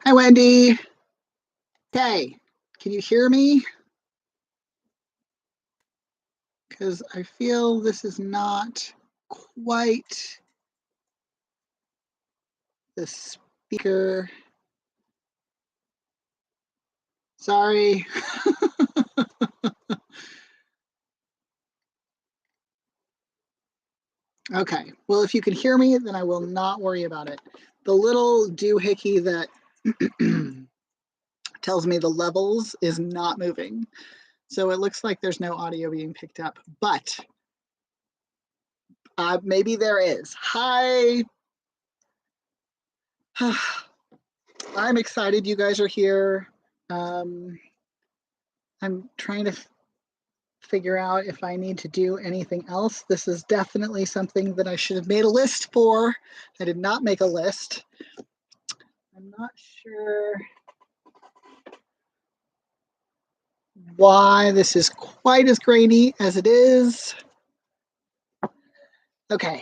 Hi, Wendy. Hey, can you hear me? Because I feel this is not quite the speaker. Sorry. Okay, well, if you can hear me, then I will not worry about it. The little doohickey that tells me the levels is not moving. So it looks like there's no audio being picked up, but maybe there is. Hi. I'm excited you guys are here. I'm trying to figure out if I need to do anything else. This is definitely something that I should have made a list for. I did not make a list. I'm not sure why this is quite as grainy as it is. Okay.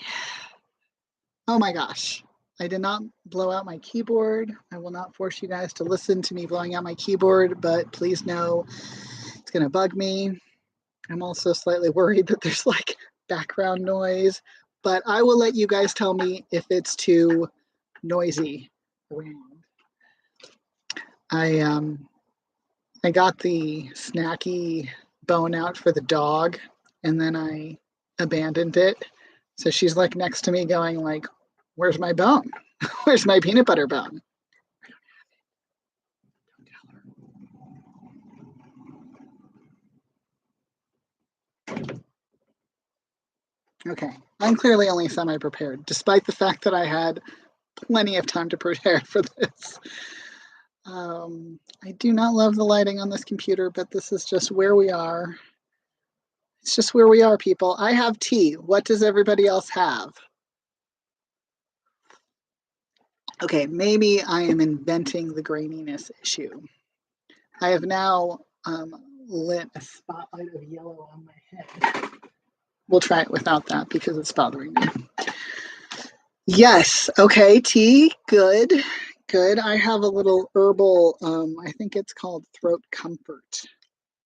Oh my gosh. I did not blow out my keyboard. I will not force you guys to listen to me blowing out my keyboard, but please know it's going to bug me. I'm also slightly worried that there's like background noise, but I will let you guys tell me if it's too noisy around. I got the snacky bone out for the dog, and then I abandoned it. So she's like next to me going like, "Where's my bone? Where's my peanut butter bone?" Okay, I'm clearly only semi-prepared, despite the fact that I had plenty of time to prepare for this. I do not love the lighting on this computer, but this is just where we are. It's just where we are, people. I have tea. What does everybody else have? Okay, maybe I am inventing the graininess issue. I have now lit a spotlight of yellow on my head. We'll try it without that because it's bothering me. Yes, okay, tea, good, good. I have a little herbal, I think it's called Throat Comfort,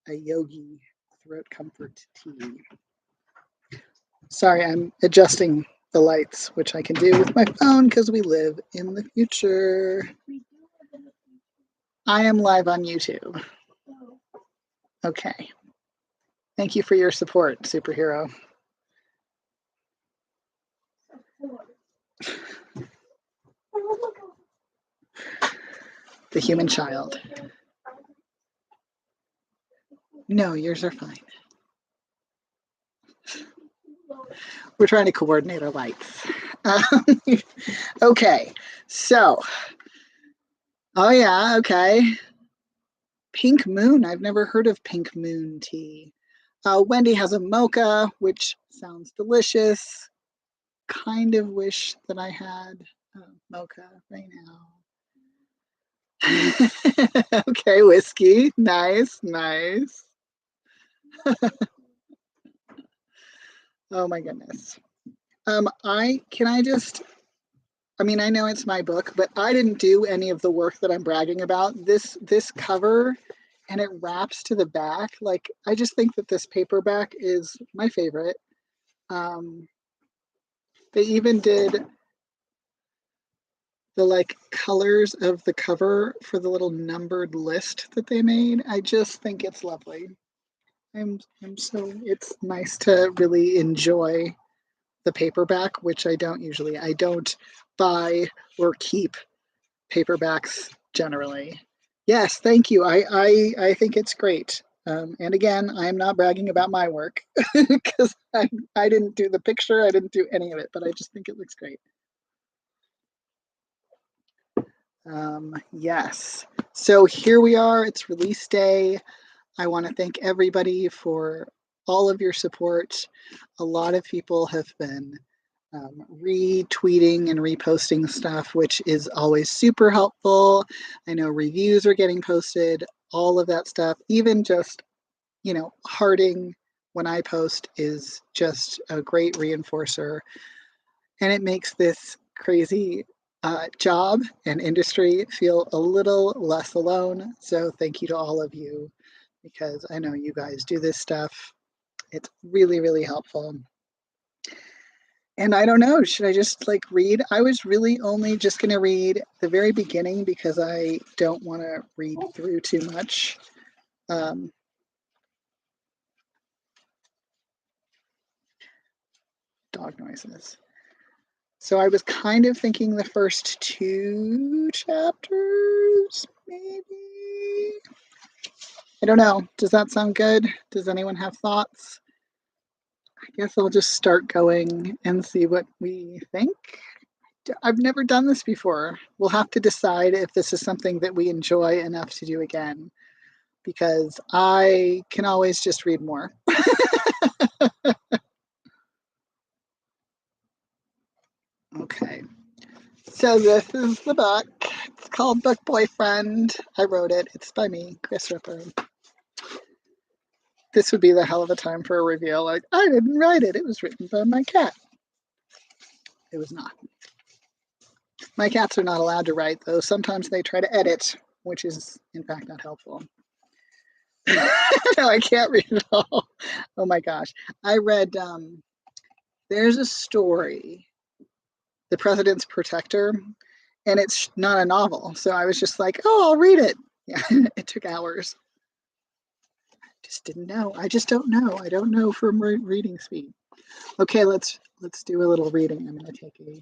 a yogi throat comfort tea. Sorry, I'm adjusting the lights, which I can do with my phone because we live in the future. I am live on YouTube. Okay. Thank you for your support, superhero. The human child. No, yours are fine. We're trying to coordinate our lights. Okay, so, oh yeah, okay. Pink Moon. I've never heard of Pink Moon tea. Wendy has a mocha, which sounds delicious. Kind of wish that I had mocha right now. Okay, whiskey. Nice, nice. Oh my goodness. I mean, I know it's my book, but I didn't do any of the work that I'm bragging about. This cover and it wraps to the back. Like, I just think that this paperback is my favorite. They even did the like colors of the cover for the little numbered list that they made. I just think it's lovely. It's nice to really enjoy the paperback, which I don't buy or keep paperbacks generally. Yes, thank you. I think it's great. And again, I'm not bragging about my work because I didn't do the picture, I didn't do any of it, but I just think it looks great. Yes. So here we are. It's release day. I want to thank everybody for all of your support. A lot of people have been retweeting and reposting stuff, which is always super helpful. I know reviews are getting posted, all of that stuff. Even just, hearting when I post is just a great reinforcer. And it makes this crazy job and industry feel a little less alone. So thank you to all of you, because I know you guys do this stuff. It's really, really helpful. And I don't know, should I just like read? I was really only just going to read the very beginning because I don't want to read through too much. Dog noises. So I was kind of thinking the first 2 chapters, maybe. I don't know. Does that sound good? Does anyone have thoughts? I guess I'll just start going and see what we think. I've never done this before. We'll have to decide if this is something that we enjoy enough to do again, because I can always just read more. Okay. So this is the book. It's called Book Boyfriend. I wrote it. It's by me, Kris Ripper. This would be the hell of a time for a reveal. Like, I didn't write it. It was written by my cat. It was not. My cats are not allowed to write, though. Sometimes they try to edit, which is, in fact, not helpful. No, I can't read it all. Oh my gosh. I read, there's a story, The President's Protector, and it's not a novel. So I was just like, oh, I'll read it. Yeah, it took hours. Just didn't know. I just don't know. I don't know from reading speed. Okay, let's do a little reading. I'm going to take a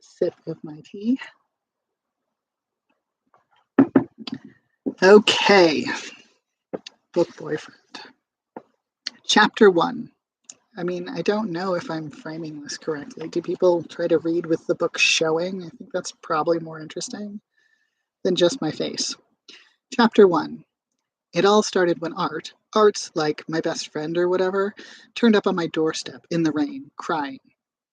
sip of my tea. Okay, Book Boyfriend. Chapter 1. I mean, I don't know if I'm framing this correctly. Do people try to read with the book showing? I think that's probably more interesting than just my face. Chapter 1. It all started when Art's like my best friend or whatever, turned up on my doorstep in the rain, crying.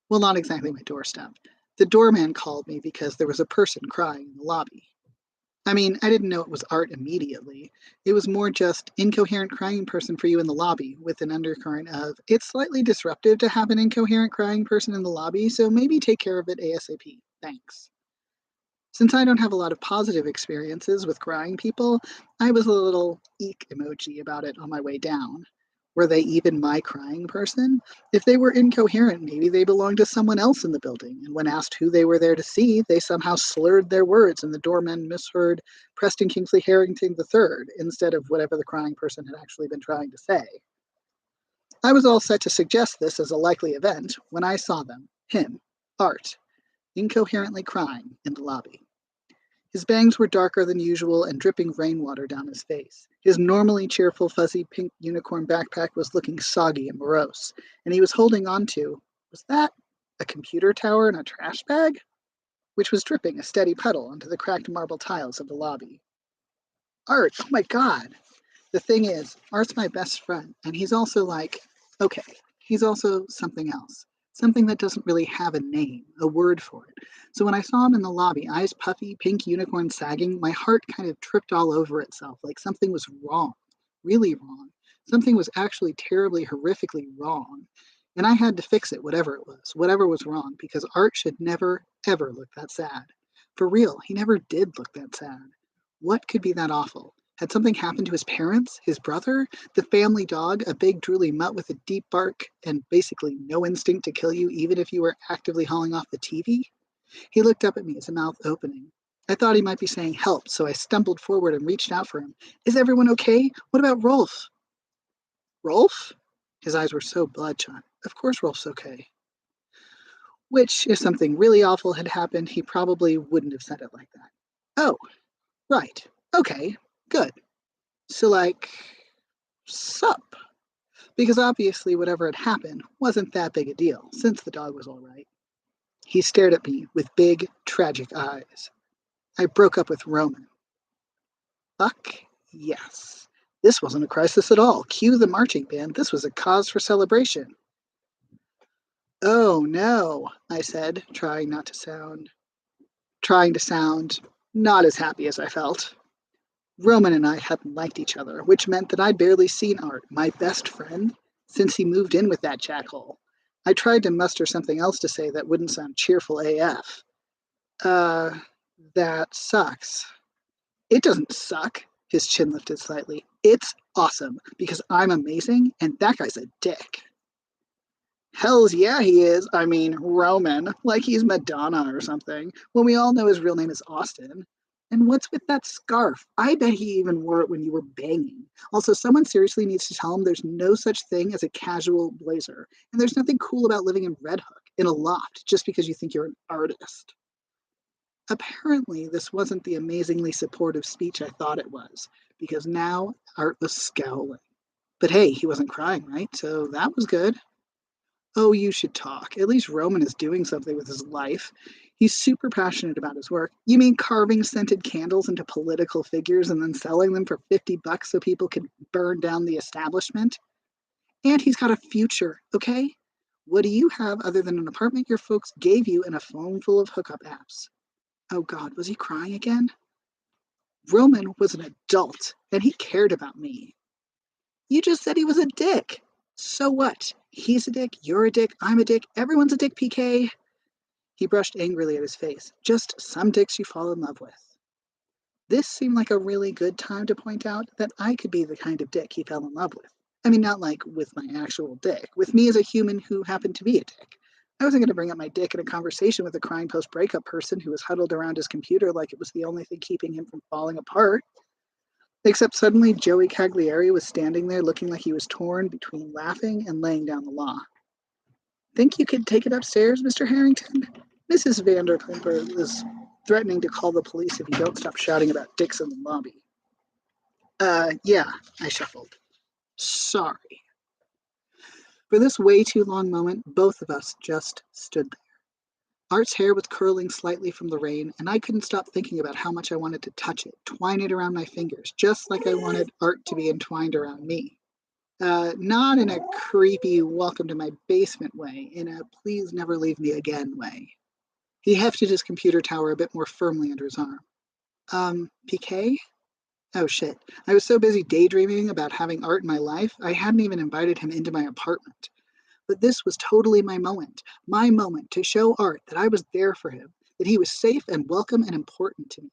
Well, not exactly my doorstep. The doorman called me because there was a person crying in the lobby. I mean, I didn't know it was Art immediately. It was more just incoherent crying person for you in the lobby, with an undercurrent of, it's slightly disruptive to have an incoherent crying person in the lobby, so maybe take care of it ASAP. Thanks. Since I don't have a lot of positive experiences with crying people, I was a little eek emoji about it on my way down. Were they even my crying person? If they were incoherent, maybe they belonged to someone else in the building, and when asked who they were there to see, they somehow slurred their words and the doorman misheard Preston Kingsley Harrington III instead of whatever the crying person had actually been trying to say. I was all set to suggest this as a likely event when I saw them, him, Art, incoherently crying in the lobby. His bangs were darker than usual and dripping rainwater down his face. His normally cheerful, fuzzy pink unicorn backpack was looking soggy and morose, and he was holding on to, was that a computer tower in a trash bag? Which was dripping a steady puddle onto the cracked marble tiles of the lobby. Art, oh my God. The thing is, Art's my best friend, and he's also like, okay, he's also something else. Something that doesn't really have a name, a word for it. So when I saw him in the lobby, eyes puffy, pink unicorn sagging, my heart kind of tripped all over itself, like something was wrong, really wrong. Something was actually terribly, horrifically wrong. And I had to fix it, whatever it was, whatever was wrong, because Art should never, ever look that sad. For real, he never did look that sad. What could be that awful? Had something happened to his parents, his brother, the family dog, a big drooly mutt with a deep bark and basically no instinct to kill you even if you were actively hauling off the TV? He looked up at me, his mouth opening. I thought he might be saying help, so I stumbled forward and reached out for him. Is everyone okay? What about Rolf? Rolf? His eyes were so bloodshot. Of course Rolf's okay. Which, if something really awful had happened, he probably wouldn't have said it like that. Oh, right. Okay. Good. So, like, sup? Because obviously whatever had happened wasn't that big a deal, since the dog was all right. He stared at me with big, tragic eyes. I broke up with Roman. Fuck yes. This wasn't a crisis at all. Cue the marching band. This was a cause for celebration. Oh no, I said, trying to sound not as happy as I felt. Roman and I hadn't liked each other, which meant that I'd barely seen Art, my best friend, since he moved in with that jackhole. I tried to muster something else to say that wouldn't sound cheerful AF. Uh, that sucks. It doesn't suck. His chin lifted slightly. It's awesome because I'm amazing and that guy's a dick. Hells yeah, he is. I mean, Roman, like he's Madonna or something. When we all know his real name is Austin. And what's with that scarf? I bet he even wore it when you were banging. Also, someone seriously needs to tell him there's no such thing as a casual blazer. And there's nothing cool about living in Red Hook, in a loft, just because you think you're an artist. Apparently, this wasn't the amazingly supportive speech I thought it was, because now Art was scowling. But hey, he wasn't crying, right? So that was good. Oh, you should talk. At least Roman is doing something with his life. He's super passionate about his work. You mean carving scented candles into political figures and then selling them for $50 so people can burn down the establishment? And he's got a future, okay? What do you have other than an apartment your folks gave you and a phone full of hookup apps? Oh God, was he crying again? Roman was an adult and he cared about me. You just said he was a dick. So what? He's a dick, you're a dick, I'm a dick, everyone's a dick, PK. He brushed angrily at his face. Just some dicks you fall in love with. This seemed like a really good time to point out that I could be the kind of dick he fell in love with. I mean, not like with my actual dick, with me as a human who happened to be a dick. I wasn't going to bring up my dick in a conversation with a crying post breakup person who was huddled around his computer like it was the only thing keeping him from falling apart. Except suddenly Joey Cagliari was standing there looking like he was torn between laughing and laying down the law. Think you could take it upstairs, Mr. Harrington? Mrs. Vanderpumper is threatening to call the police if you don't stop shouting about dicks in the lobby. Yeah, I shuffled. Sorry. For this way too long moment, both of us just stood there. Art's hair was curling slightly from the rain, and I couldn't stop thinking about how much I wanted to touch it, twine it around my fingers, just like I wanted Art to be entwined around me. Not in a creepy welcome to my basement way, in a please never leave me again way. He hefted his computer tower a bit more firmly under his arm. PK? Oh shit. I was so busy daydreaming about having Art in my life, I hadn't even invited him into my apartment. But this was totally my moment to show Art that I was there for him, that he was safe and welcome and important to me.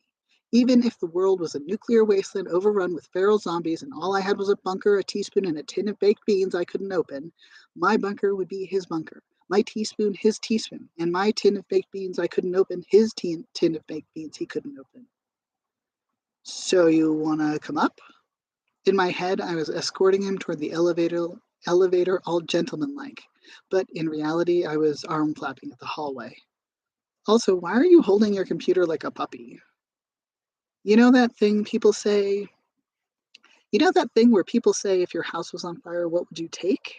Even if the world was a nuclear wasteland overrun with feral zombies and all I had was a bunker, a teaspoon, and a tin of baked beans I couldn't open, my bunker would be his bunker, my teaspoon his teaspoon, and my tin of baked beans I couldn't open his tin of baked beans he couldn't open. So you want to come up? In my head, I was escorting him toward the elevator all gentlemanlike, but in reality, I was arm flapping at the hallway. Also, why are you holding your computer like a puppy? You know that thing people say? You know that thing where people say if your house was on fire, what would you take?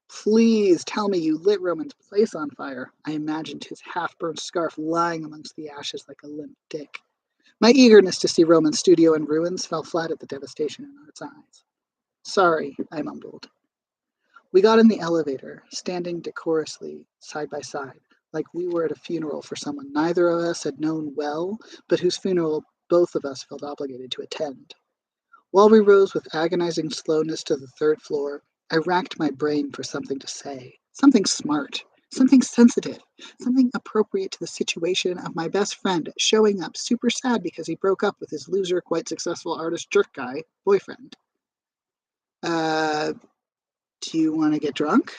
Please tell me you lit Roman's place on fire. I imagined his half-burned scarf lying amongst the ashes like a limp dick. My eagerness to see Roman's studio in ruins fell flat at the devastation in Art's eyes. Sorry, I mumbled. We got in the elevator, standing decorously side by side, like we were at a funeral for someone neither of us had known well, but whose funeral both of us felt obligated to attend. While we rose with agonizing slowness to the third floor, I racked my brain for something to say, something smart, something sensitive, something appropriate to the situation of my best friend showing up super sad because he broke up with his loser, quite successful artist jerk guy boyfriend. Do you want to get drunk?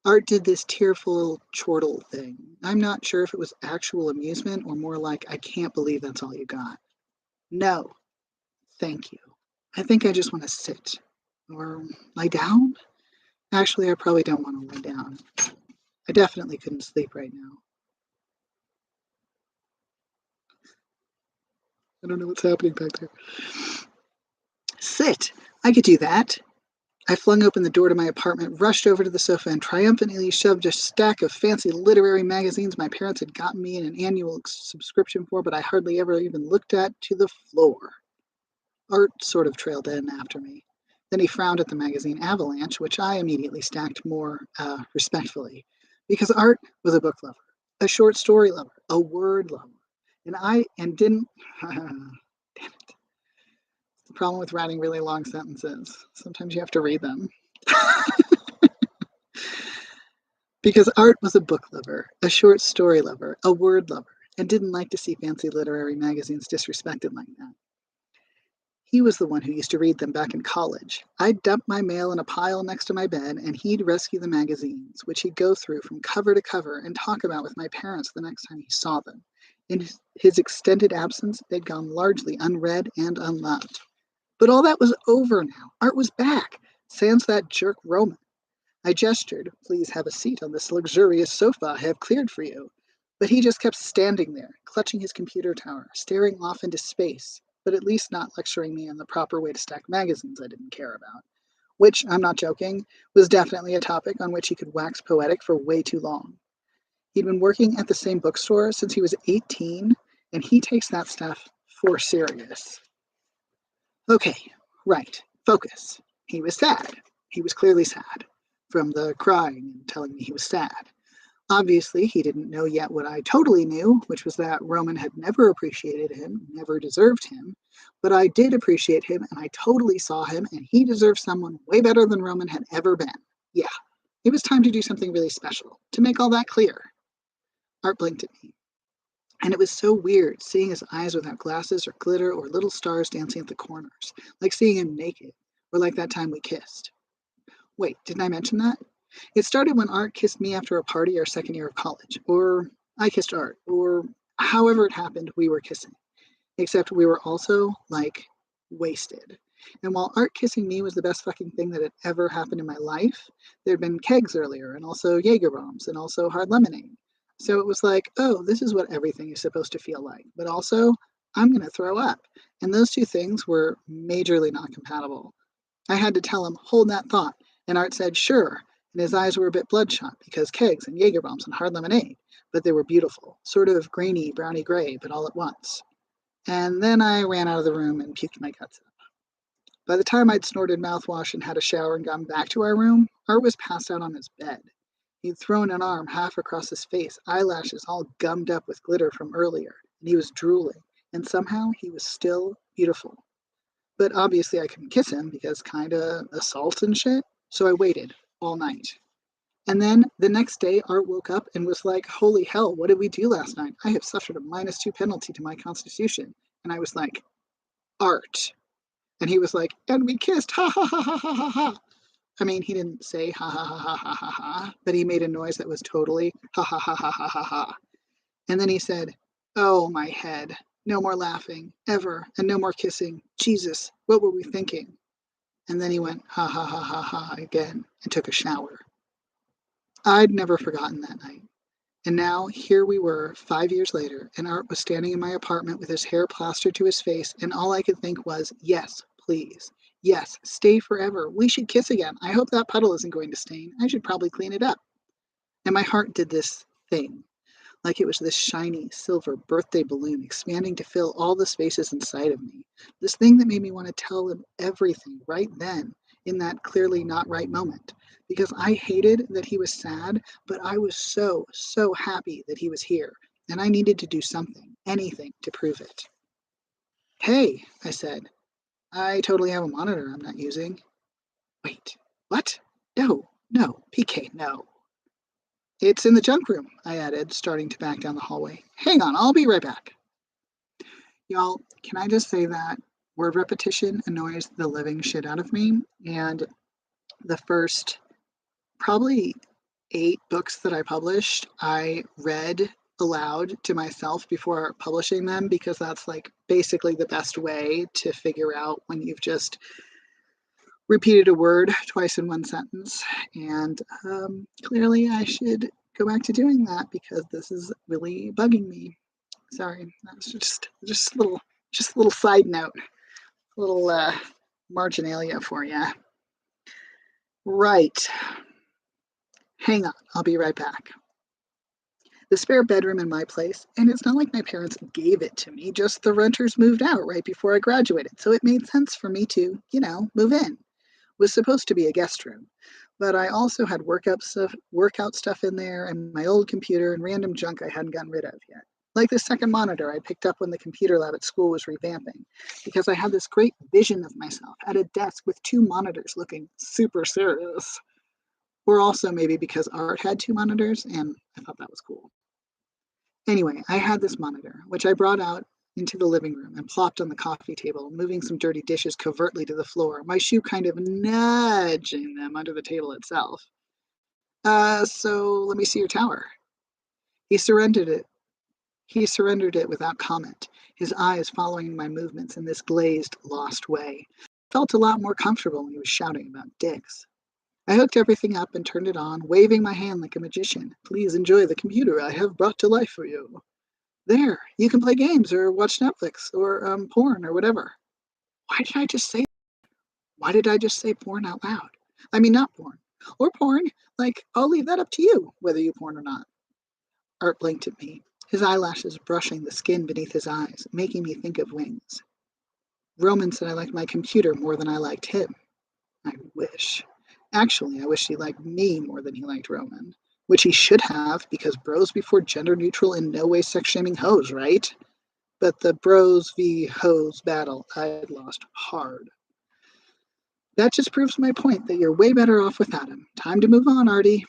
Art did this tearful chortle thing. I'm not sure if it was actual amusement or more like, I can't believe that's all you got. No, thank you. I think I just want to sit. Or lie down? Actually, I probably don't want to lie down. I definitely couldn't sleep right now. I don't know what's happening back there. Sit! I could do that. I flung open the door to my apartment, rushed over to the sofa, and triumphantly shoved a stack of fancy literary magazines my parents had gotten me in an annual subscription for, but I hardly ever even looked at, to the floor. Art sort of trailed in after me. Then he frowned at the magazine avalanche, which I immediately stacked more respectfully, because Art was a book lover, a short story lover, a word lover, and didn't. Damn it. The problem with writing really long sentences. Sometimes you have to read them. Because Art was a book lover, a short story lover, a word lover, and didn't like to see fancy literary magazines disrespected like that. He was the one who used to read them back in college. I'd dump my mail in a pile next to my bed, and he'd rescue the magazines, which he'd go through from cover to cover and talk about with my parents the next time he saw them. In his extended absence, they'd gone largely unread and unloved. But all that was over now. Art was back, sans that jerk Roman. I gestured, "Please have a seat on this luxurious sofa I have cleared for you." But he just kept standing there, clutching his computer tower, staring off into space, but at least not lecturing me on the proper way to stack magazines I didn't care about. Which, I'm not joking, was definitely a topic on which he could wax poetic for way too long. He'd been working at the same bookstore since he was 18, and he takes that stuff for serious. Okay, right, focus. He was sad. He was clearly sad, from the crying and telling me he was sad. Obviously, he didn't know yet what I totally knew, which was that Roman had never appreciated him, never deserved him. But I did appreciate him, and I totally saw him, and he deserved someone way better than Roman had ever been. Yeah, it was time to do something really special, to make all that clear. Art blinked at me. And it was so weird seeing his eyes without glasses or glitter or little stars dancing at the corners, like seeing him naked, or like that time we kissed. Wait, didn't I mention that? It started when Art kissed me after a party our second year of college, or I kissed Art, or however it happened, we were kissing. Except we were also, like, wasted. And while Art kissing me was the best fucking thing that had ever happened in my life, there'd been kegs earlier, and also Jaeger bombs, and also hard lemonade. So it was like, oh, this is what everything is supposed to feel like. But also, I'm going to throw up. And those two things were majorly not compatible. I had to tell him, hold that thought. And Art said, sure. And his eyes were a bit bloodshot because kegs and Jaeger bombs and hard lemonade. But they were beautiful, sort of grainy, browny gray, but all at once. And then I ran out of the room and puked my guts out. By the time I'd snorted mouthwash and had a shower and gone back to our room, Art was passed out on his bed. He'd thrown an arm half across his face, eyelashes all gummed up with glitter from earlier, and he was drooling, and somehow he was still beautiful. But obviously I couldn't kiss him because kinda assault and shit, so I waited all night. And then the next day, Art woke up and was like, holy hell, what did we do last night? I have suffered a -2 penalty to my constitution. And I was like, Art. And he was like, and we kissed, ha ha ha ha ha ha ha. I mean, he didn't say ha ha ha ha ha ha ha, but he made a noise that was totally ha ha ha ha ha ha ha. And then he said, oh, my head. No more laughing, ever, and no more kissing. Jesus, what were we thinking? And then he went ha ha ha ha ha again and took a shower. I'd never forgotten that night. And now here we were 5 years later, and Art was standing in my apartment with his hair plastered to his face, and all I could think was, yes, please. Yes, stay forever. We should kiss again. I hope that puddle isn't going to stain. I should probably clean it up. And my heart did this thing, like it was this shiny silver birthday balloon expanding to fill all the spaces inside of me. This thing that made me want to tell him everything right then, in that clearly not right moment. Because I hated that he was sad, but I was so, so happy that he was here. And I needed to do something, anything, to prove it. Hey, I said, I totally have a monitor I'm not using. Wait, what? No, no, PK, no. It's in the junk room, I added, starting to back down the hallway. Hang on, I'll be right back. Y'all, can I just say that word repetition annoys the living shit out of me? And the first probably 8 books that I published, I read aloud to myself before publishing them because that's like basically the best way to figure out when you've just repeated a word twice in one sentence. And clearly I should go back to doing that because this is really bugging me. Sorry, that's just a little side note, a little marginalia for you. Right. Hang on, I'll be right back. The spare bedroom in my place, and it's not like my parents gave it to me, just the renters moved out right before I graduated, so it made sense for me to, move in. Was supposed to be a guest room, but I also had workout stuff in there and my old computer and random junk I hadn't gotten rid of yet. Like the second monitor I picked up when the computer lab at school was revamping, because I had this great vision of myself at a desk with 2 monitors looking super serious. Or also maybe because Art had two monitors and I thought that was cool. Anyway, I had this monitor, which I brought out into the living room and plopped on the coffee table, moving some dirty dishes covertly to the floor, my shoe kind of nudging them under the table itself. So let me see your tower. He surrendered it. He surrendered it without comment, his eyes following my movements in this glazed, lost way. Felt a lot more comfortable when he was shouting about dicks. I hooked everything up and turned it on, waving my hand like a magician. Please enjoy the computer I have brought to life for you. There, you can play games or watch Netflix or porn or whatever. Why did I just say Why did I just say porn out loud? I mean, not porn. Or porn. Like, I'll leave that up to you, whether you porn or not. Art blinked at me, his eyelashes brushing the skin beneath his eyes, making me think of wings. Roman said I liked my computer more than I liked him. I wish. Actually, I wish he liked me more than he liked Roman. Which he should have, because bros before gender neutral in no way sex shaming hoes, right? But the bros v hoes battle, I'd lost hard. That just proves my point that you're way better off without him. Time to move on, Artie.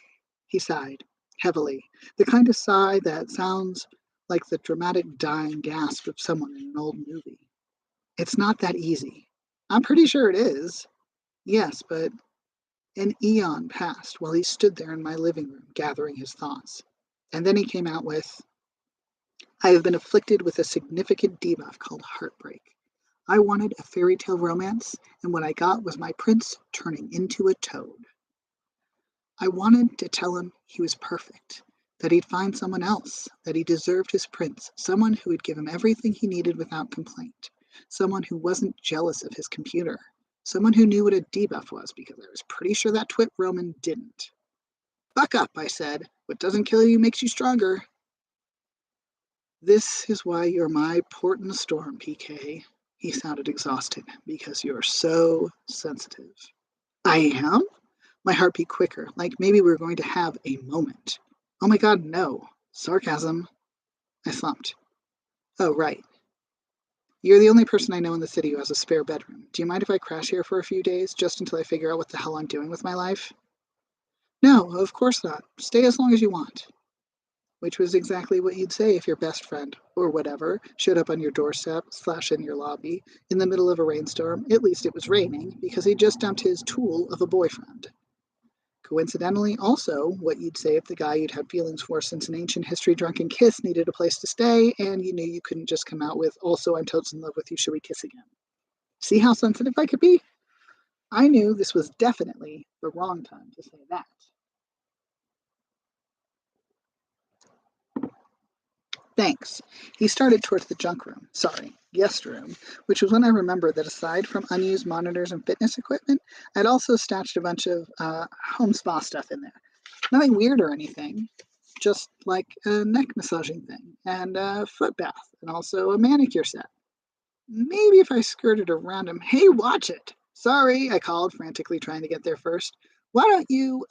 He sighed, heavily, the kind of sigh that sounds like the dramatic dying gasp of someone in an old movie. It's not that easy. I'm pretty sure it is. Yes, but an eon passed while he stood there in my living room, gathering his thoughts. And then he came out with, I have been afflicted with a significant debuff called heartbreak. I wanted a fairy tale romance, and what I got was my prince turning into a toad. I wanted to tell him he was perfect, that he'd find someone else, that he deserved his prince, someone who would give him everything he needed without complaint, someone who wasn't jealous of his computer, someone who knew what a debuff was, because I was pretty sure that twit Roman didn't. Buck up, I said. What doesn't kill you makes you stronger. This is why you're my port in the storm, PK. He sounded exhausted, because you're so sensitive. I am? My heart beat quicker, like maybe we were going to have a moment. Oh my god, no. Sarcasm. I slumped. Oh, right. You're the only person I know in the city who has a spare bedroom. Do you mind if I crash here for a few days, just until I figure out what the hell I'm doing with my life? No, of course not. Stay as long as you want. Which was exactly what you'd say if your best friend, or whatever, showed up on your doorstep / in your lobby in the middle of a rainstorm. At least it was raining, because he just dumped his tool of a boyfriend. Coincidentally, also what you'd say if the guy you'd had feelings for since an ancient history drunken kiss needed a place to stay, and you knew you couldn't just come out with, also, I'm totes in love with you, should we kiss again? See how sensitive I could be? I knew this was definitely the wrong time to say that. Thanks. He started towards the junk room, guest room, which was when I remembered that aside from unused monitors and fitness equipment, I'd also stashed a bunch of home spa stuff in there. Nothing weird or anything, just like a neck massaging thing and a foot bath and also a manicure set. Maybe if I skirted around him, hey, watch it. Sorry, I called, frantically trying to get there first. Why don't you,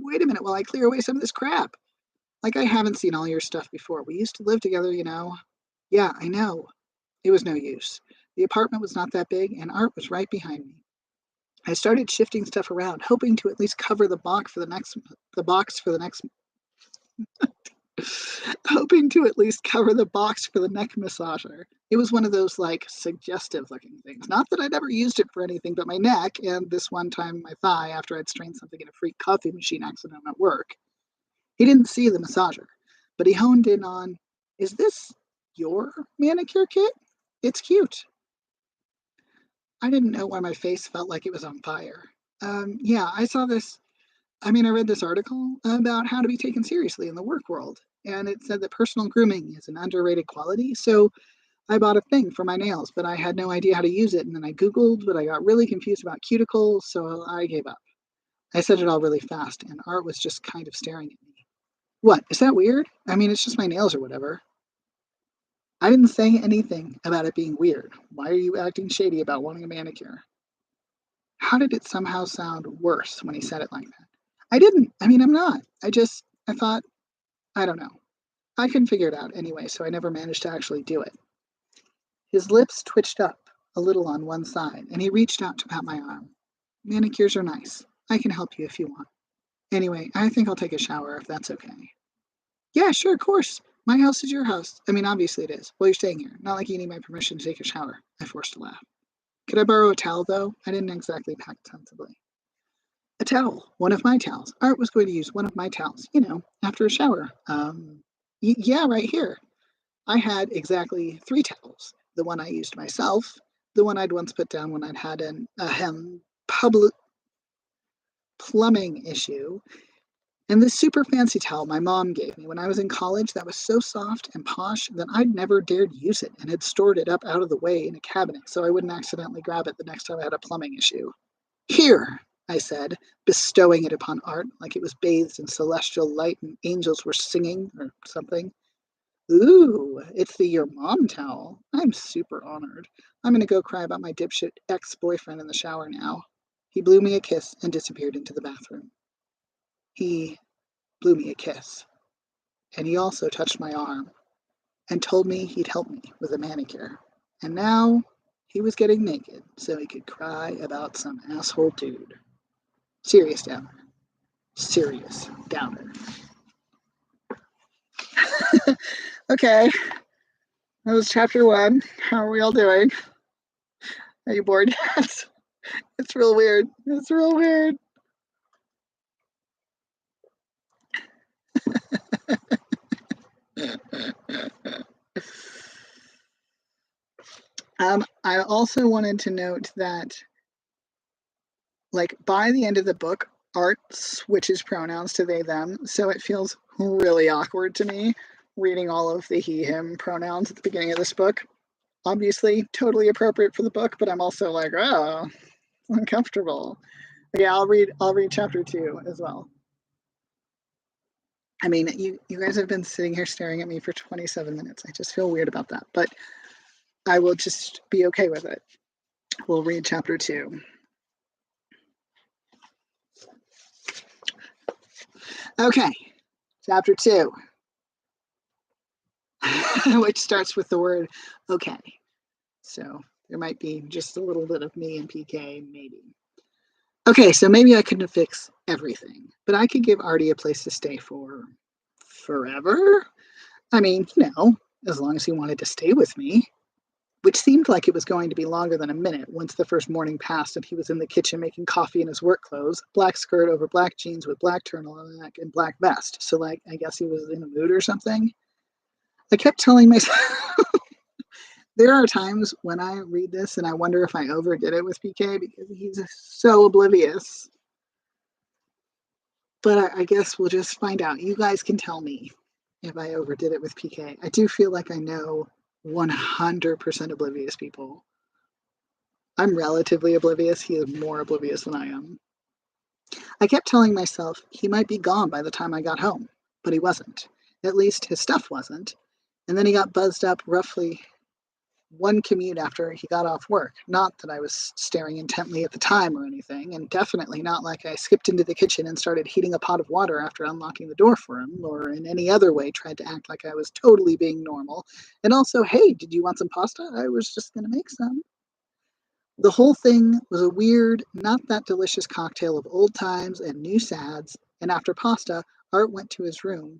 wait a minute while I clear away some of this crap? Like I haven't seen all your stuff before. We used to live together, you know. Yeah, I know. It was no use. The apartment was not that big, and Art was right behind me. I started shifting stuff around, hoping to at least cover the box for the next hoping to at least cover the box for the neck massager. It was one of those like suggestive looking things. Not that I'd ever used it for anything but my neck, and this one time my thigh after I'd strained something in a freak coffee machine accident at work. He didn't see the massager, but he honed in on, is this your manicure kit? It's cute. I didn't know why my face felt like it was on fire. Yeah, I read this article about how to be taken seriously in the work world, and it said that personal grooming is an underrated quality. So I bought a thing for my nails, but I had no idea how to use it. And then I Googled, but I got really confused about cuticles, so I gave up. I said it all really fast, and Art was just kind of staring at me. What? Is that weird? I mean, it's just my nails or whatever. I didn't say anything about it being weird. Why are you acting shady about wanting a manicure? How did it somehow sound worse when he said it like that? I didn't. I'm not. I thought, I don't know. I couldn't figure it out anyway, so I never managed to actually do it. His lips twitched up a little on one side, and he reached out to pat my arm. Manicures are nice. I can help you if you want. Anyway, I think I'll take a shower if that's okay. Yeah, sure, of course. My house is your house. I mean, obviously it is. Well, you're staying here. Not like you need my permission to take a shower. I forced a laugh. Could I borrow a towel, though? I didn't exactly pack sensibly. A towel. One of my towels. Art was going to use one of my towels, after a shower. Yeah, right here. I had exactly 3 towels. The one I used myself, the one I'd once put down when I'd had an public plumbing issue, and this super fancy towel my mom gave me when I was in college that was so soft and posh that I'd never dared use it and had stored it up out of the way in a cabinet so I wouldn't accidentally grab it the next time I had a plumbing issue. Here, I said, bestowing it upon Art like it was bathed in celestial light and angels were singing or something. Ooh, it's the your mom towel. I'm super honored. I'm gonna go cry about my dipshit ex-boyfriend in the shower now. He blew me a kiss and disappeared into the bathroom. He blew me a kiss, and he also touched my arm and told me he'd help me with a manicure. And now he was getting naked so he could cry about some asshole dude. Serious downer. Serious downer. Okay, that was chapter 1. How are we all doing? Are you bored yet? It's real weird. It's real weird. I also wanted to note that, like, by the end of the book, Art switches pronouns to they, them, so it feels really awkward to me reading all of the he, him pronouns at the beginning of this book. Obviously, totally appropriate for the book, but I'm also like, oh, uncomfortable. But yeah, I'll read chapter 2 as well. I mean, you guys have been sitting here staring at me for 27 minutes. I just feel weird about that, but I will just be okay with it. We'll read chapter 2. Okay, chapter 2, which starts with the word okay. So there might be just a little bit of me and PK, maybe. Okay, so maybe I couldn't fix everything, but I could give Artie a place to stay for forever. I mean, as long as he wanted to stay with me, which seemed like it was going to be longer than a minute once the first morning passed and he was in the kitchen making coffee in his work clothes, black skirt over black jeans with black turtleneck and black vest. So, like, I guess he was in a mood or something. I kept telling myself, there are times when I read this and I wonder if I overdid it with PK because he's so oblivious. But I guess we'll just find out. You guys can tell me if I overdid it with PK. I do feel like I know 100% oblivious people. I'm relatively oblivious. He is more oblivious than I am. I kept telling myself he might be gone by the time I got home, but he wasn't. At least his stuff wasn't. And then he got buzzed up roughly one commute after he got off work. Not that I was staring intently at the time or anything, and definitely not like I skipped into the kitchen and started heating a pot of water after unlocking the door for him, or in any other way tried to act like I was totally being normal. And also, hey, did you want some pasta? I was just going to make some. The whole thing was a weird, not that delicious cocktail of old times and new sads, and after pasta, Art went to his room.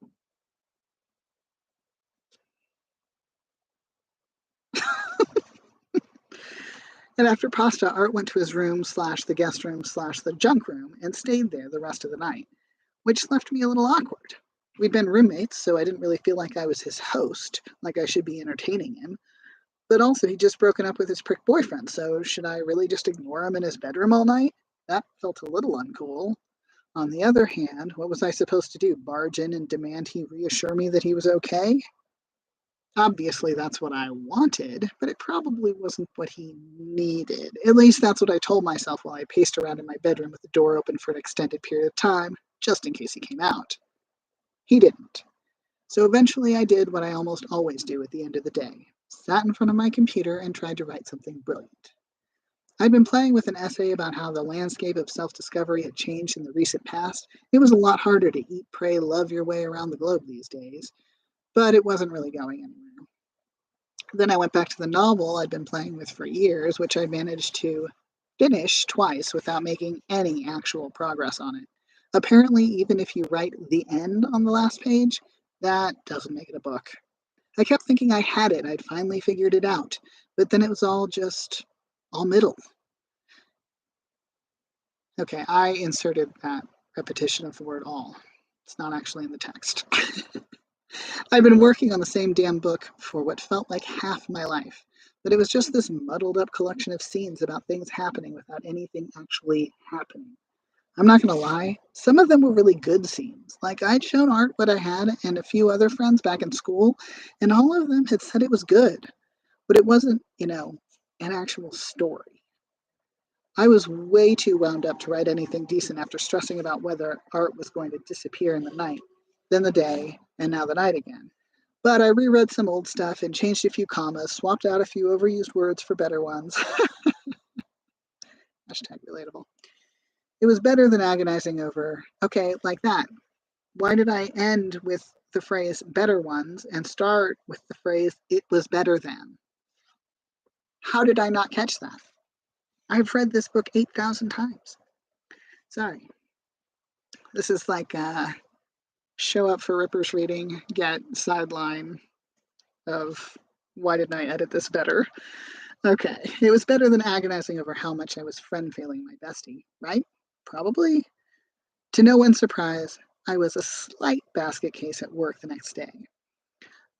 And after pasta, Art went to his room / the guest room / the junk room and stayed there the rest of the night, which left me a little awkward. We'd been roommates, so I didn't really feel like I was his host, like I should be entertaining him. But also, he'd just broken up with his prick boyfriend, so should I really just ignore him in his bedroom all night? That felt a little uncool. On the other hand, what was I supposed to do? Barge in and demand he reassure me that he was okay? Obviously, that's what I wanted, but it probably wasn't what he needed. At least that's what I told myself while I paced around in my bedroom with the door open for an extended period of time, just in case he came out. He didn't. So eventually I did what I almost always do at the end of the day. Sat in front of my computer and tried to write something brilliant. I'd been playing with an essay about how the landscape of self-discovery had changed in the recent past. It was a lot harder to eat, pray, love your way around the globe these days, but it wasn't really going anywhere. Then I went back to the novel I'd been playing with for years, which I managed to finish twice without making any actual progress on it. Apparently, even if you write the end on the last page, that doesn't make it a book. I kept thinking I had it, I'd finally figured it out, but then it was all middle. Okay, I inserted that repetition of the word all. It's not actually in the text. I've been working on the same damn book for what felt like half my life, but it was just this muddled up collection of scenes about things happening without anything actually happening. I'm not going to lie, some of them were really good scenes. Like, I'd shown Art what I had and a few other friends back in school, and all of them had said it was good, but it wasn't, an actual story. I was way too wound up to write anything decent after stressing about whether Art was going to disappear in the night, then the day, and now the night again. But I reread some old stuff and changed a few commas, swapped out a few overused words for better ones. Hashtag relatable. It was better than agonizing over, okay, like that. Why did I end with the phrase better ones and start with the phrase it was better than? How did I not catch that? I've read this book 8,000 times. Sorry. This is like show up for Ripper's reading, get sideline of why didn't I edit this better? Okay, it was better than agonizing over how much I was friend failing my bestie, right? Probably. To no one's surprise, I was a slight basket case at work the next day.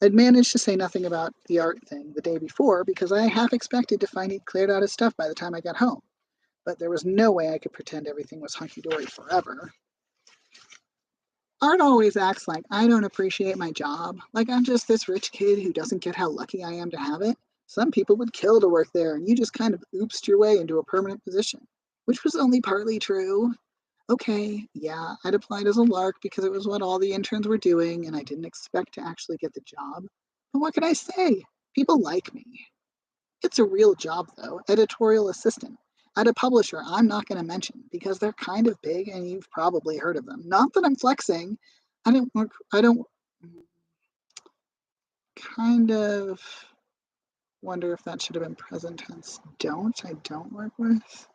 I'd managed to say nothing about the Art thing the day before because I half expected to find he'd cleared out his stuff by the time I got home, but there was no way I could pretend everything was hunky-dory forever. Art always acts like I don't appreciate my job, like I'm just this rich kid who doesn't get how lucky I am to have it. Some people would kill to work there, and you just kind of oopsed your way into a permanent position, which was only partly true. Okay, yeah, I'd applied as a lark because it was what all the interns were doing, and I didn't expect to actually get the job. But what could I say? People like me. It's a real job, though, editorial assistant at a publisher I'm not going to mention because they're kind of big and you've probably heard of them. Not that I'm flexing. I don't kind of wonder if that should have been present tense. I don't work with.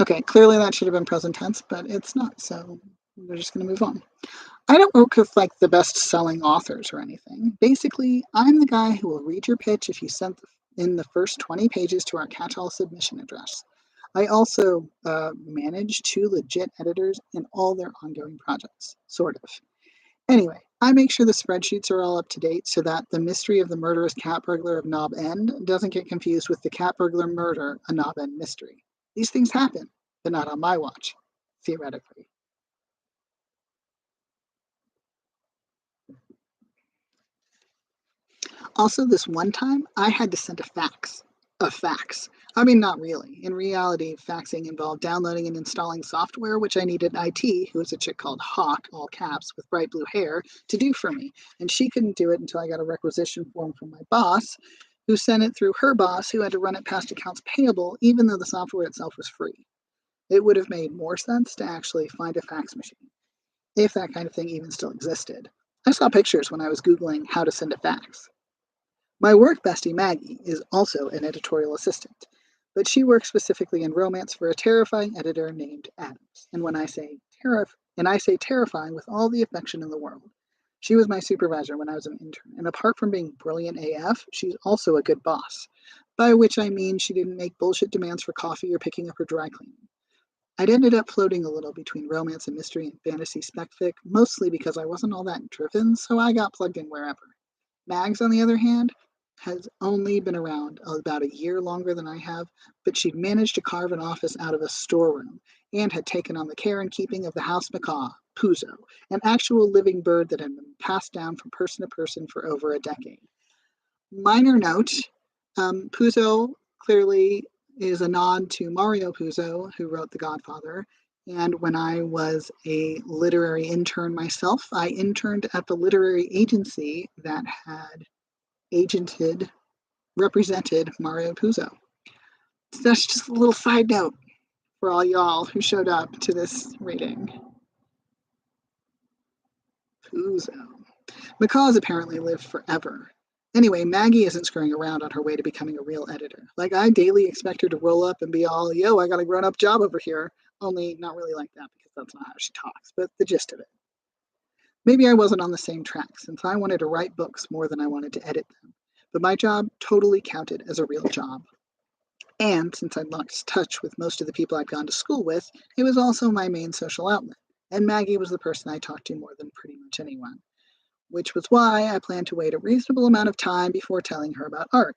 Okay, clearly that should have been present tense, but it's not, so we're just going to move on. I don't work with like the best-selling authors or anything. Basically, I'm the guy who will read your pitch if you sent in the first 20 pages to our catch-all submission address. I also manage 2 legit editors in all their ongoing projects, sort of. Anyway, I make sure the spreadsheets are all up to date so that the mystery of the murderous cat burglar of Knob End doesn't get confused with the cat burglar murder, a Knob End mystery. These things happen, but not on my watch, theoretically. Also, this one time, I had to send a fax. A fax. I mean, not really. In reality, faxing involved downloading and installing software, which I needed IT, who was a chick called Hawk, all caps, with bright blue hair, to do for me. And she couldn't do it until I got a requisition form from my boss, who sent it through her boss, who had to run it past accounts payable, even though the software itself was free. It would have made more sense to actually find a fax machine, if that kind of thing even still existed. I saw pictures when I was Googling how to send a fax. My work bestie Maggie is also an editorial assistant, but she works specifically in romance for a terrifying editor named Adams. And I say terrifying with all the affection in the world. She was my supervisor when I was an intern, and apart from being brilliant AF, she's also a good boss. By which I mean she didn't make bullshit demands for coffee or picking up her dry cleaning. I'd ended up floating a little between romance and mystery and fantasy spec fic, mostly because I wasn't all that driven, so I got plugged in wherever. Mags, on the other hand, has only been around about a year longer than I have, but she'd managed to carve an office out of a storeroom and had taken on the care and keeping of the house macaw, Puzo, an actual living bird that had been passed down from person to person for over a decade. Minor note, Puzo clearly is a nod to Mario Puzo, who wrote The Godfather. And when I was a literary intern myself, I interned at the literary agency that had represented Mario Puzo. So that's just a little side note for all y'all who showed up to this reading. Puzo. Macaws apparently live forever. Anyway, Maggie isn't screwing around on her way to becoming a real editor. Like, I daily expect her to roll up and be all, yo, I got a grown-up job over here. only not really like that because that's not how she talks, but the gist of it. Maybe I wasn't on the same track since I wanted to write books more than I wanted to edit them, but my job totally counted as a real job. And since I'd lost touch with most of the people I'd gone to school with, it was also my main social outlet. And Maggie was the person I talked to more than pretty much anyone, which was why I planned to wait a reasonable amount of time before telling her about art,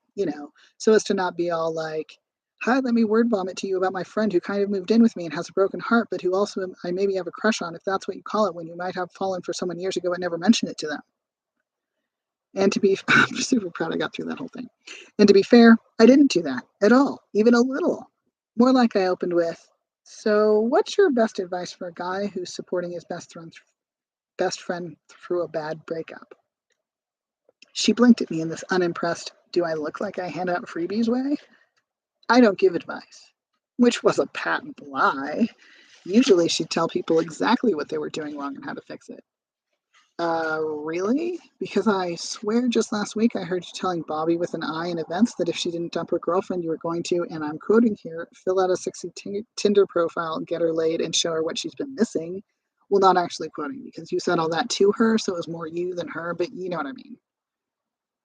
so as to not be all like, hi, let me word vomit to you about my friend who kind of moved in with me and has a broken heart, but who also I maybe have a crush on, if that's what you call it, when you might have fallen for someone years ago and never mentioned it to them. And to be, I'm super proud I got through that whole thing. And to be fair, I didn't do that at all, even a little. More like I opened with, so what's your best advice for a guy who's supporting his best friend through a bad breakup? She blinked at me in this unimpressed, do I look like I hand out freebies way? I don't give advice, which was a patent lie. Usually she'd tell people exactly what they were doing wrong and how to fix it. Really? Because I swear just last week I heard you telling Bobby with an I in events that if she didn't dump her girlfriend, you were going to, and I'm quoting here, fill out a sexy Tinder profile, get her laid, and show her what she's been missing. Well, not actually quoting because you said all that to her, so it was more you than her, but you know what I mean.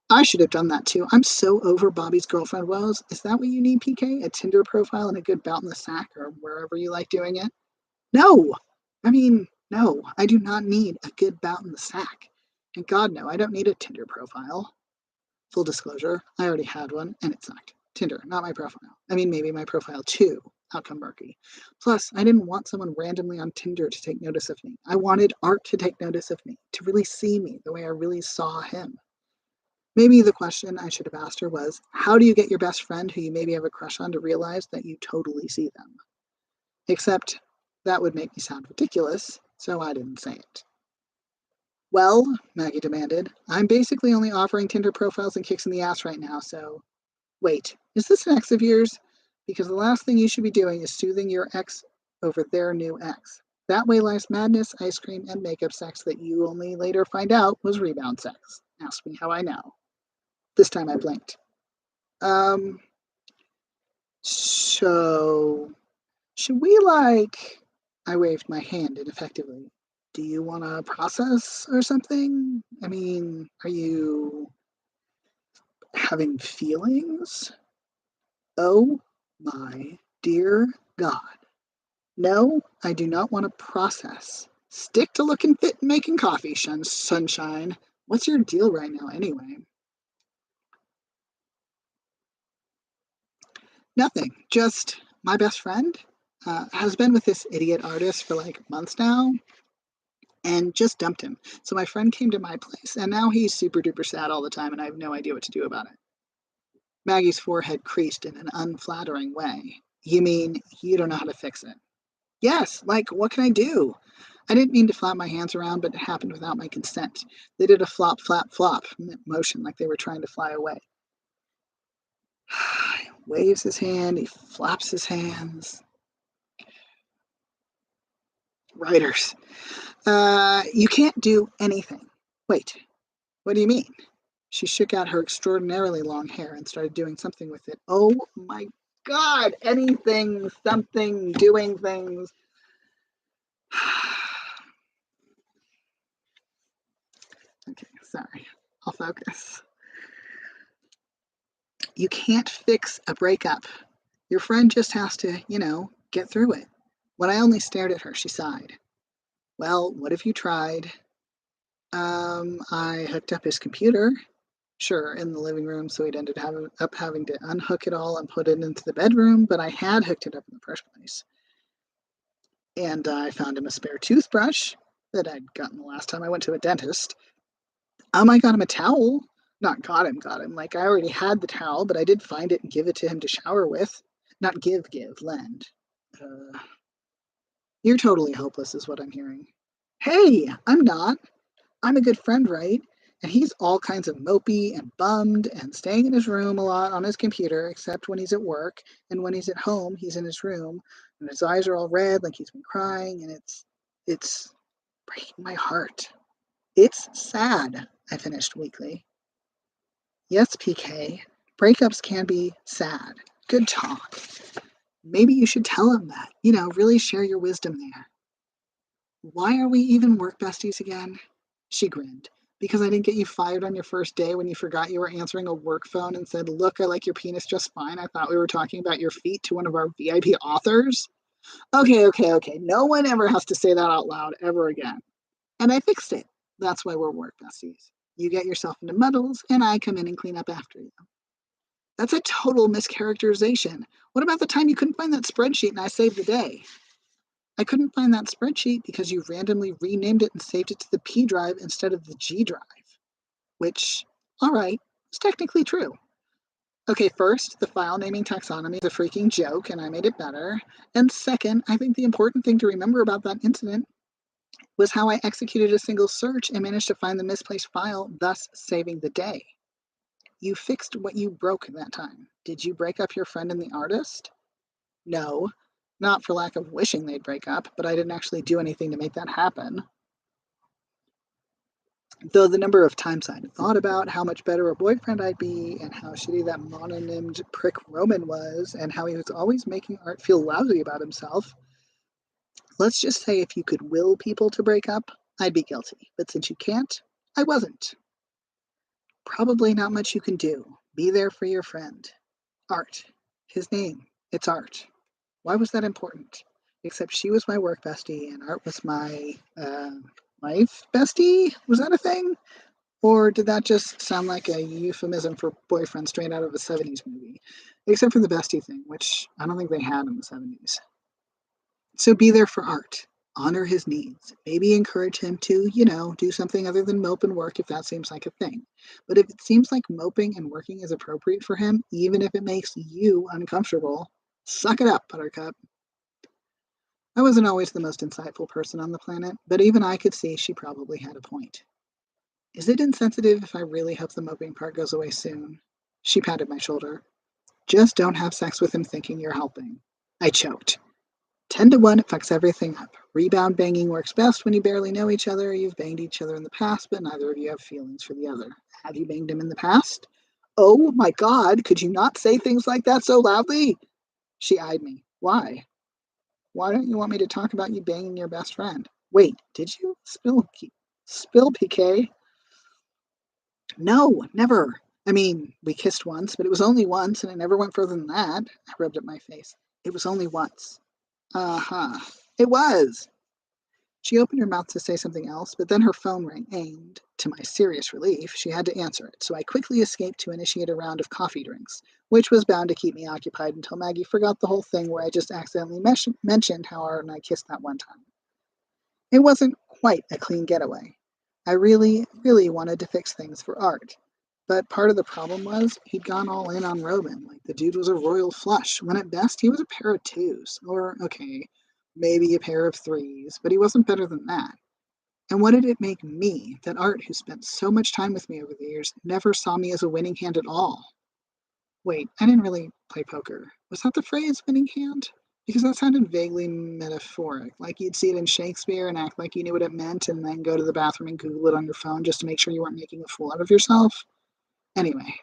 I should have done that too. I'm so over Bobby's girlfriend woes. Is that what you need, PK? A Tinder profile and a good bout in the sack or wherever you like doing it? No. No, I do not need a good bout in the sack. And God, no, I don't need a Tinder profile. Full disclosure, I already had one and it sucked. Tinder, not my profile. Maybe my profile too. Outcome murky. Plus, I didn't want someone randomly on Tinder to take notice of me. I wanted Art to take notice of me, to really see me the way I really saw him. Maybe the question I should have asked her was, how do you get your best friend who you maybe have a crush on to realize that you totally see them? Except that would make me sound ridiculous, so I didn't say it. Well, Maggie demanded, I'm basically only offering Tinder profiles and kicks in the ass right now, so... Wait, is this an ex of yours? Because the last thing you should be doing is soothing your ex over their new ex. That way life's madness, ice cream, and makeup sex that you only later find out was rebound sex. Ask me how I know. This time I blinked. So... Should we I waved my hand ineffectively. Do you want to process or something? Are you having feelings? Oh my dear God. No, I do not want to process. Stick to looking fit and making coffee, sunshine. What's your deal right now anyway? Nothing. Just my best friend has been with this idiot artist for months now and just dumped him. So my friend came to my place and now he's super duper sad all the time and I have no idea what to do about it. Maggie's forehead creased in an unflattering way. You mean you don't know how to fix it? Yes, what can I do? I didn't mean to flap my hands around, but it happened without my consent. They did a flop, flap, flop motion like they were trying to fly away. He waves his hand, he flaps his hands. Writers. You can't do anything. Wait, what do you mean? She shook out her extraordinarily long hair and started doing something with it. Oh my God, anything, something, doing things. Okay, sorry. I'll focus. You can't fix a breakup. Your friend just has to, get through it. When I only stared at her, she sighed. Well, what if you tried? I hooked up his computer. Sure, in the living room, so he'd ended up having to unhook it all and put it into the bedroom, but I had hooked it up in the first place. And I found him a spare toothbrush that I'd gotten the last time I went to a dentist. I got him a towel. Not got him. I already had the towel, but I did find it and give it to him to shower with. Not give, lend. You're totally hopeless is what I'm hearing. Hey, I'm not. I'm a good friend, right? And he's all kinds of mopey and bummed and staying in his room a lot on his computer, except when he's at work. And when he's at home, he's in his room and his eyes are all red like he's been crying. And it's breaking my heart. It's sad, I finished weakly. Yes, PK, breakups can be sad. Good talk. Maybe you should tell him that, really share your wisdom there. Why are we even work besties again? She grinned. Because I didn't get you fired on your first day when you forgot you were answering a work phone and said, "Look, I like your penis just fine. I thought we were talking about your feet," to one of our VIP authors. Okay, okay, okay. No one ever has to say that out loud ever again. And I fixed it. That's why we're work besties. You get yourself into muddles, and I come in and clean up after you. That's a total mischaracterization. What about the time you couldn't find that spreadsheet and I saved the day? I couldn't find that spreadsheet because you randomly renamed it and saved it to the P drive instead of the G drive, which, all right, is technically true. Okay, first, the file naming taxonomy is a freaking joke and I made it better. And second, I think the important thing to remember about that incident was how I executed a single search and managed to find the misplaced file, thus saving the day. You fixed what you broke that time. Did you break up your friend and the artist? No, not for lack of wishing they'd break up, but I didn't actually do anything to make that happen. Though the number of times I'd thought about how much better a boyfriend I'd be, and how shitty that mononymed prick Roman was, and how he was always making Art feel lousy about himself. Let's just say if you could will people to break up, I'd be guilty. But since you can't, I wasn't. Probably not much you can do. Be there for your friend. Art. His name. It's Art. Why was that important? Except she was my work bestie and Art was my life bestie? Was that a thing? Or did that just sound like a euphemism for boyfriend straight out of a 70s movie? Except for the bestie thing, which I don't think they had in the 70s. So be there for Art. Honor his needs. Maybe encourage him to, do something other than mope and work if that seems like a thing. But if it seems like moping and working is appropriate for him, even if it makes you uncomfortable, suck it up, Buttercup. I wasn't always the most insightful person on the planet, but even I could see she probably had a point. Is it insensitive if I really hope the moping part goes away soon? She patted my shoulder. Just don't have sex with him thinking you're helping. I choked. 10 to 1, it fucks everything up. Rebound banging works best when you barely know each other. You've banged each other in the past, but neither of you have feelings for the other. Have you banged him in the past? Oh my God, could you not say things like that so loudly? She eyed me. Why? Why don't you want me to talk about you banging your best friend? Wait, did you? Spill PK? No, never. I mean, we kissed once, but it was only once, and it never went further than that. I rubbed at my face. It was only once. Uh-huh. It was. She opened her mouth to say something else, but then her phone rang, and, to my serious relief, she had to answer it, so I quickly escaped to initiate a round of coffee drinks, which was bound to keep me occupied until Maggie forgot the whole thing where I just accidentally mentioned how Art and I kissed that one time. It wasn't quite a clean getaway. I really, really wanted to fix things for Art. But part of the problem was he'd gone all in on Roman. Like the dude was a royal flush, when at best he was a pair of twos. Or, okay, maybe a pair of threes, but he wasn't better than that. And what did it make me that Art, who spent so much time with me over the years, never saw me as a winning hand at all? Wait, I didn't really play poker. Was that the phrase winning hand? Because that sounded vaguely metaphoric, like you'd see it in Shakespeare and act like you knew what it meant and then go to the bathroom and Google it on your phone just to make sure you weren't making a fool out of yourself. Anyway,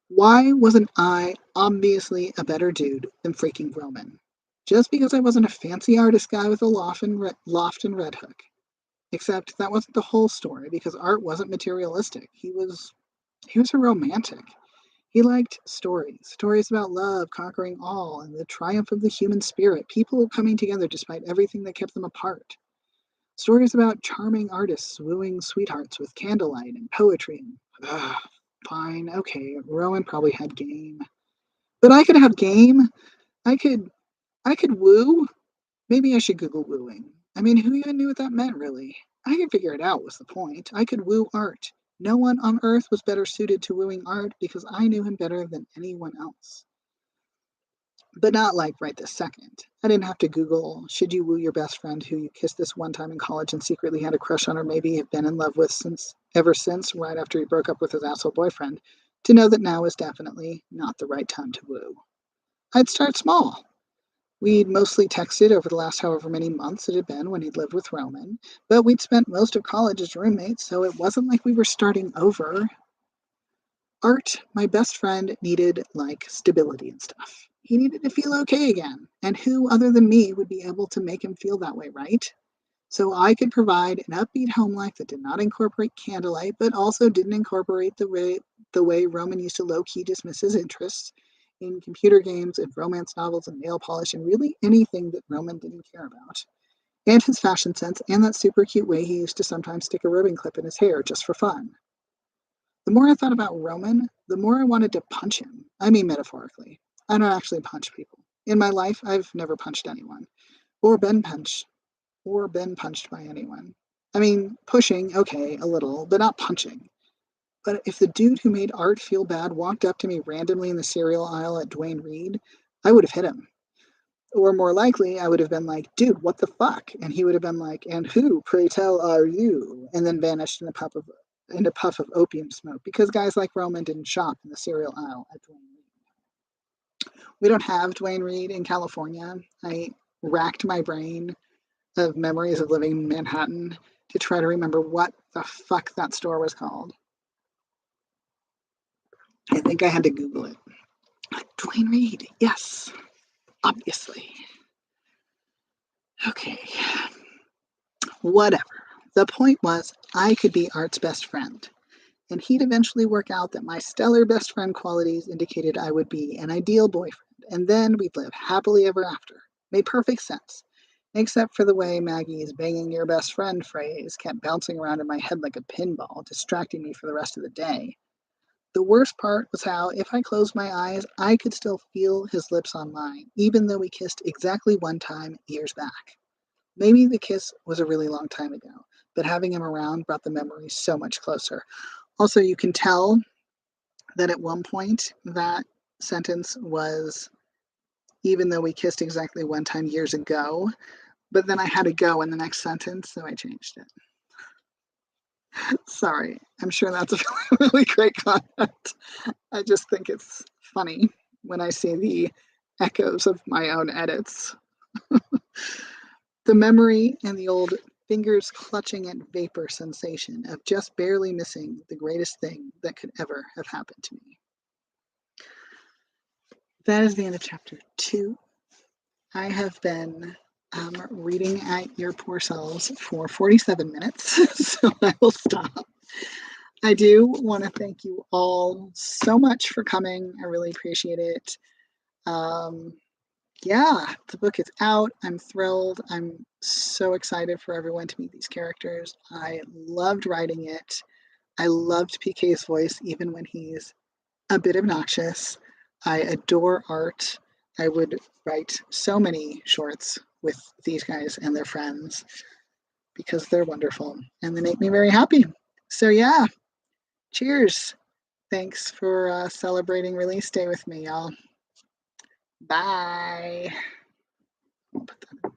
why wasn't I obviously a better dude than freaking Roman? Just because I wasn't a fancy artist guy with a loft and red hook. Except that wasn't the whole story because Art wasn't materialistic. He was a romantic. He liked stories about love conquering all and the triumph of the human spirit, people coming together despite everything that kept them apart. Stories about charming artists wooing sweethearts with candlelight and poetry. Fine, okay, Rowan probably had game. But I could have game. I could woo. Maybe I should Google wooing. I mean, who even knew what that meant, really? I could figure it out, was the point. I could woo Art. No one on earth was better suited to wooing Art because I knew him better than anyone else. But not like right this second. I didn't have to Google, should you woo your best friend who you kissed this one time in college and secretly had a crush on or maybe have been in love with ever since, right after he broke up with his asshole boyfriend, to know that now is definitely not the right time to woo. I'd start small. We'd mostly texted over the last however many months it had been when he'd lived with Roman, but we'd spent most of college as roommates, so it wasn't like we were starting over. Art, my best friend, needed, like, stability and stuff. He needed to feel okay again. And who other than me would be able to make him feel that way, right? So I could provide an upbeat home life that did not incorporate candlelight, but also didn't incorporate the way Roman used to low-key dismiss his interests in computer games and romance novels and nail polish and really anything that Roman didn't care about. And his fashion sense and that super cute way he used to sometimes stick a ribbon clip in his hair just for fun. The more I thought about Roman, the more I wanted to punch him. I mean, metaphorically. I don't actually punch people. In my life, I've never punched anyone or been punched by anyone. I mean, pushing, okay, a little, but not punching. But if the dude who made art feel bad walked up to me randomly in the cereal aisle at Duane Reade, I would have hit him. Or more likely, I would have been like, dude, what the fuck? And he would have been like, and who, pray tell, are you? And then vanished in a puff of opium smoke because guys like Roman didn't shop in the cereal aisle at Duane Reade. We don't have Duane Reade in California. I racked my brain of memories of living in Manhattan to try to remember what the fuck that store was called. I think I had to Google it. Duane Reade, yes, obviously. Okay, whatever. The point was, I could be Art's best friend, and he'd eventually work out that my stellar best friend qualities indicated I would be an ideal boyfriend, and then we'd live happily ever after. Made perfect sense, except for the way Maggie's banging your best friend phrase kept bouncing around in my head like a pinball, distracting me for the rest of the day. The worst part was how, if I closed my eyes, I could still feel his lips on mine, even though we kissed exactly one time years back. Maybe the kiss was a really long time ago, but having him around brought the memory so much closer. Also, you can tell that at one point that sentence was, even though we kissed exactly one time years ago, but then I had to go in the next sentence, so I changed it. Sorry, I'm sure that's a really great comment. I just think it's funny when I see the echoes of my own edits. The memory and the old fingers clutching at vapor sensation of just barely missing the greatest thing that could ever have happened to me. That is the end of chapter 2. I have been reading at your poor selves for 47 minutes, so I will stop. I do want to thank you all so much for coming. I really appreciate it. Yeah, the book is out. I'm thrilled. I'm so excited for everyone to meet these characters. I loved writing it. I loved PK's voice, even when he's a bit obnoxious. I adore art. I would write so many shorts with these guys and their friends because they're wonderful and they make me very happy. So, yeah, cheers. Thanks for celebrating release day with me, y'all. Bye. I'll put that in.